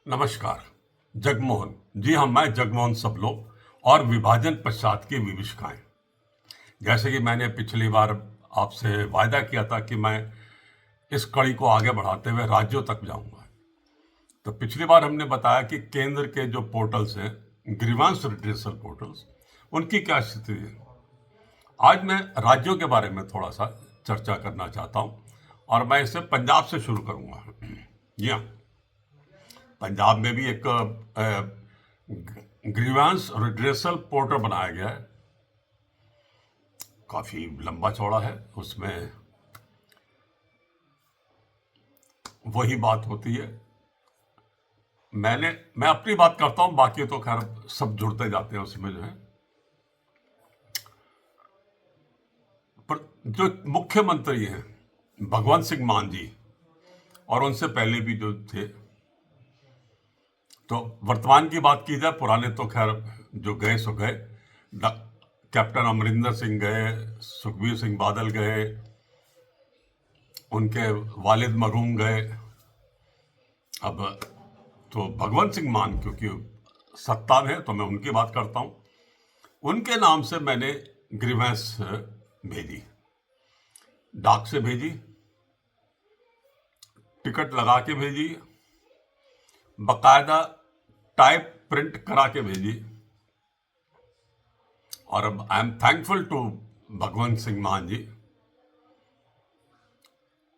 नमस्कार। जगमोहन जी हाँ, मैं जगमोहन सबलो और विभाजन पश्चात की विभीषिकाएं। जैसे कि मैंने पिछली बार आपसे वायदा किया था कि मैं इस कड़ी को आगे बढ़ाते हुए राज्यों तक जाऊंगा। तो पिछली बार हमने बताया कि केंद्र के जो पोर्टल्स हैं, ग्रीवांस रिड्रेसल पोर्टल्स, उनकी क्या स्थिति है। आज मैं राज्यों के बारे में थोड़ा सा चर्चा करना चाहता हूं और मैं इसे पंजाब से शुरू करूंगा। जी हाँ, पंजाब में भी एक ग्रीवांस रिड्रेसल पोर्टल बनाया गया है, काफी लंबा चौड़ा है। उसमें वही बात होती है। मैं अपनी बात करता हूं, बाकी तो खैर सब जुड़ते जाते हैं उसमें जो है। पर जो मुख्यमंत्री हैं भगवंत सिंह मान जी, और उनसे पहले भी जो थे, तो वर्तमान की बात की जाए, पुराने तो खैर जो गए सो गए। कैप्टन अमरिंदर सिंह गए, सुखबीर सिंह बादल गए, उनके वालिद मरहूम गए। अब तो भगवंत सिंह मान क्योंकि सत्ता में है तो मैं उनकी बात करता हूं। उनके नाम से मैंने ग्रीवेंस भेजी, डाक से भेजी, टिकट लगा के भेजी, बकायदा टाइप प्रिंट करा के भेजी। और अब I am thankful to Bhagwant Singh मान जी।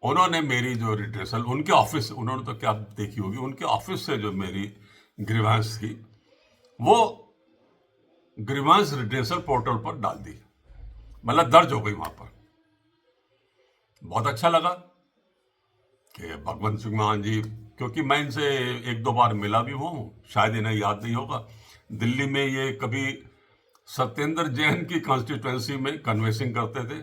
उन्होंने मेरी जो रिड्रेसल, उनके ऑफिस, उन्होंने तो क्या देखी होगी, उनके ऑफिस से जो मेरी ग्रीवांस थी वो ग्रीवांस रिड्रेसल पोर्टल पर डाल दी, मतलब दर्ज हो गई वहां पर। बहुत अच्छा लगा कि भगवंत सिंह मान जी, क्योंकि मैं इनसे एक दो बार मिला भी हूं, शायद इन्हें याद नहीं होगा। दिल्ली में ये कभी सत्येंद्र जैन की कॉन्स्टिट्यूएंसी में कन्वेंसिंग करते थे,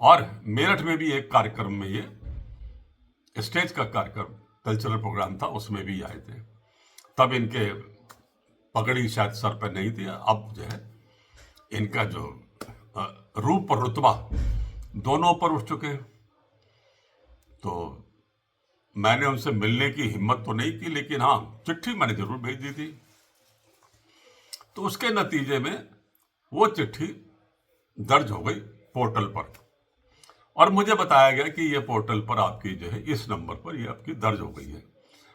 और मेरठ में भी एक कार्यक्रम में, ये स्टेज का कार्यक्रम, कल्चरल प्रोग्राम था, उसमें भी आए थे। तब इनके पगड़ी शायद सर पर नहीं थी। अब जो है इनका जो रूप और रुतबा दोनों ऊपर उठ चुके हैं। तो मैंने उनसे मिलने की हिम्मत तो नहीं की, लेकिन हाँ, चिट्ठी मैंने जरूर भेज दी थी। तो उसके नतीजे में वो चिट्ठी दर्ज हो गई पोर्टल पर, और मुझे बताया गया कि ये पोर्टल पर आपकी जो है, इस नंबर पर ये आपकी दर्ज हो गई है।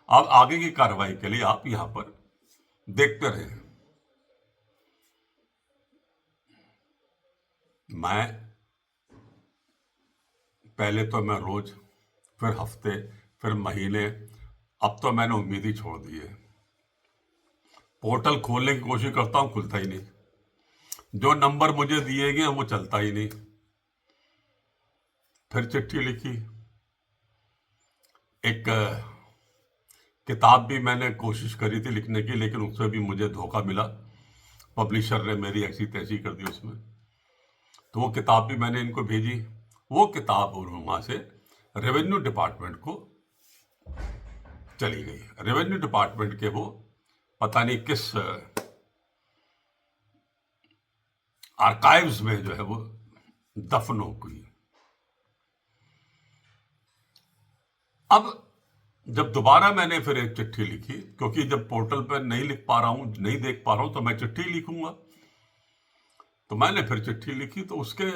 अब आगे की कार्रवाई के लिए आप यहां पर देखते रहे। मैं पहले तो मैं रोज, फिर हफ्ते, फिर महीने, अब तो मैंने उम्मीद ही छोड़ दी है। पोर्टल खोलने की कोशिश करता हूं, खुलता ही नहीं। जो नंबर मुझे दिए गए वो चलता ही नहीं। फिर चिट्ठी लिखी, एक किताब भी मैंने कोशिश करी थी लिखने की, लेकिन उससे भी मुझे धोखा मिला। पब्लिशर ने मेरी ऐसी तैसी कर दी उसमें। तो वो किताब भी मैंने इनको भेजी। वो किताब वहां से रेवेन्यू डिपार्टमेंट को चली गई। रेवेन्यू डिपार्टमेंट के वो पता नहीं किस आर्काइव्स में जो है वो दफन हो गई। अब जब दोबारा मैंने फिर एक चिट्ठी लिखी, क्योंकि जब पोर्टल पर नहीं लिख पा रहा हूं, नहीं देख पा रहा हूं, तो मैं चिट्ठी लिखूंगा। तो मैंने फिर चिट्ठी लिखी, तो उसके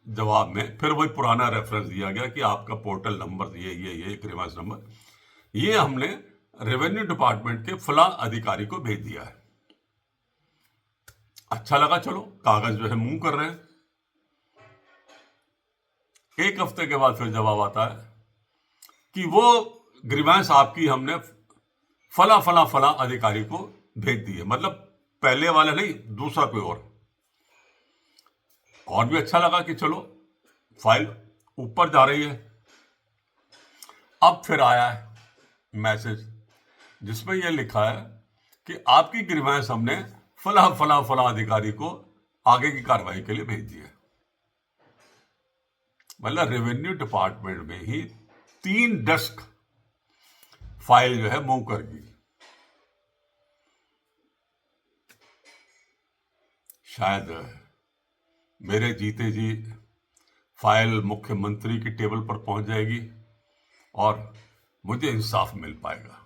जवाब में फिर वही पुराना रेफरेंस दिया गया कि आपका पोर्टल नंबर ये ग्रीवांस नंबर, ये हमने रेवेन्यू डिपार्टमेंट के फला अधिकारी को भेज दिया है। अच्छा लगा, चलो कागज जो है मूव कर रहे हैं। एक हफ्ते के बाद फिर जवाब आता है कि वो ग्रीवांस आपकी हमने फला फला फला अधिकारी को भेज दी है। मतलब पहले वाला नहीं, दूसरा कोई और भी अच्छा लगा कि चलो फाइल ऊपर जा रही है। अब फिर आया है मैसेज जिसमें यह लिखा है कि आपकी ग्रीवांस हमने फला फला फला अधिकारी को आगे की कार्रवाई के लिए भेज दी है। मतलब रेवेन्यू डिपार्टमेंट में ही 3 डेस्क फाइल जो है मूव कर गई। शायद मेरे जीते जी फाइल मुख्यमंत्री की टेबल पर पहुंच जाएगी और मुझे इंसाफ मिल पाएगा।